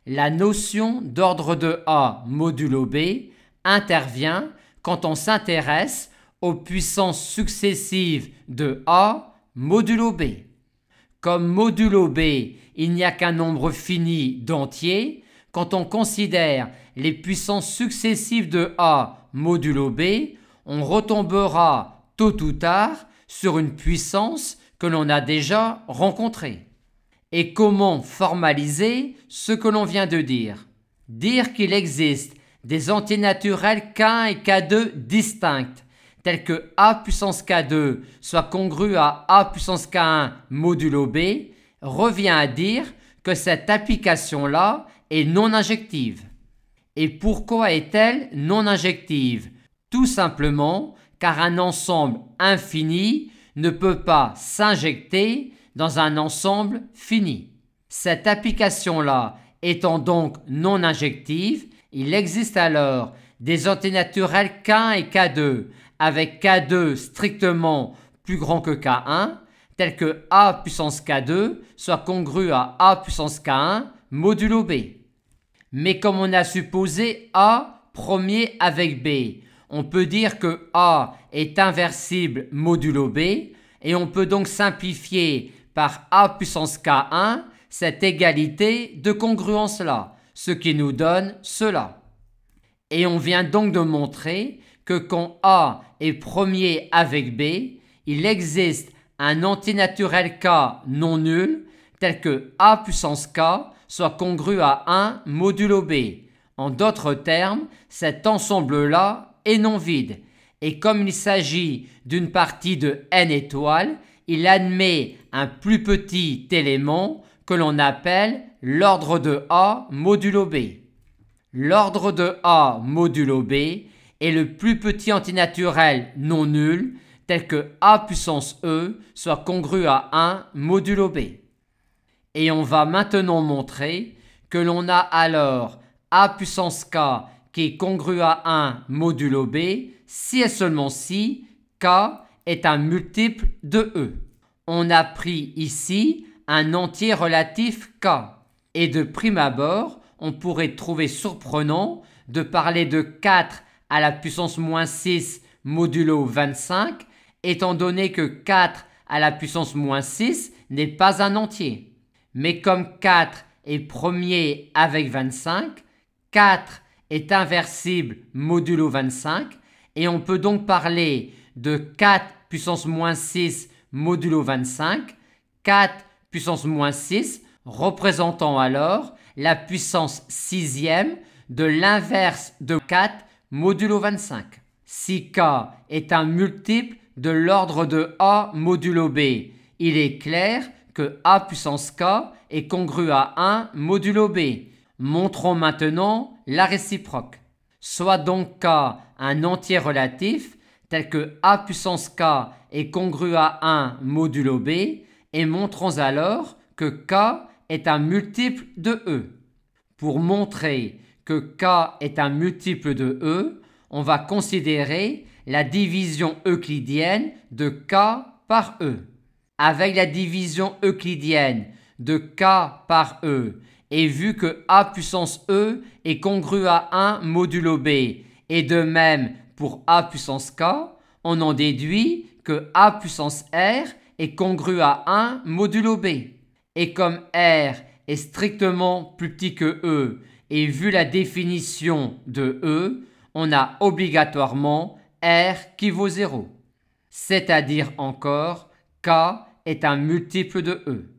La notion d'ordre de A modulo B intervient quand on s'intéresse aux puissances successives de A modulo B. Comme modulo B, il n'y a qu'un nombre fini d'entiers, quand on considère les puissances successives de A modulo B, on retombera tôt ou tard sur une puissance que l'on a déjà rencontrée. Et comment formaliser ce que l'on vient de dire? Dire qu'il existe des entiers naturels K1 et K2 distincts, tels que A puissance K2 soit congru à A puissance K1 modulo B, revient à dire que cette application-là est non injective. Et pourquoi est-elle non injective? Tout simplement car un ensemble infini ne peut pas s'injecter dans un ensemble fini. Cette application-là étant donc non injective, il existe alors des entiers naturels K1 et K2 avec K2 strictement plus grand que K1, tel que A puissance K2 soit congru à A puissance K1 modulo B. Mais comme on a supposé A premier avec B, on peut dire que A est inversible modulo B et on peut donc simplifier par A puissance K1 cette égalité de congruence-là, ce qui nous donne cela. Et on vient donc de montrer que quand A est premier avec B, il existe un entier naturel K non nul tel que A puissance K soit congru à 1 modulo B. En d'autres termes, cet ensemble-là est non vide. Et comme il s'agit d'une partie de n étoiles, il admet un plus petit élément que l'on appelle l'ordre de A modulo B. L'ordre de A modulo B est le plus petit antinaturel non nul tel que A puissance E soit congru à 1 modulo B. Et on va maintenant montrer que l'on a alors A puissance K qui est congru à 1 modulo B si et seulement si K est un multiple de E. On a pris ici un entier relatif K. Et de prime abord, on pourrait trouver surprenant de parler de 4 à la puissance moins 6 modulo 25, étant donné que 4 à la puissance moins 6 n'est pas un entier. Mais comme 4 est premier avec 25, 4 est inversible modulo 25, et on peut donc parler de 4 puissance moins 6 modulo 25, 4 puissance moins 6 représentant alors la puissance sixième de l'inverse de 4 modulo 25. Si K est un multiple de l'ordre de A modulo B, il est clair que A puissance K est congru à 1 modulo B. Montrons maintenant la réciproque. Soit donc K un entier relatif tel que A puissance K est congru à 1 modulo B et montrons alors que K est un multiple de E. Pour montrer que K est un multiple de E, on va considérer la division euclidienne de K par E. Avec la division euclidienne de K par E, et vu que A puissance E est congru à 1 modulo B, et de même pour A puissance K, on en déduit que A puissance R est congru à 1 modulo B. Et comme R est strictement plus petit que E, et vu la définition de E, on a obligatoirement R qui vaut 0. C'est-à-dire encore K est un multiple de E.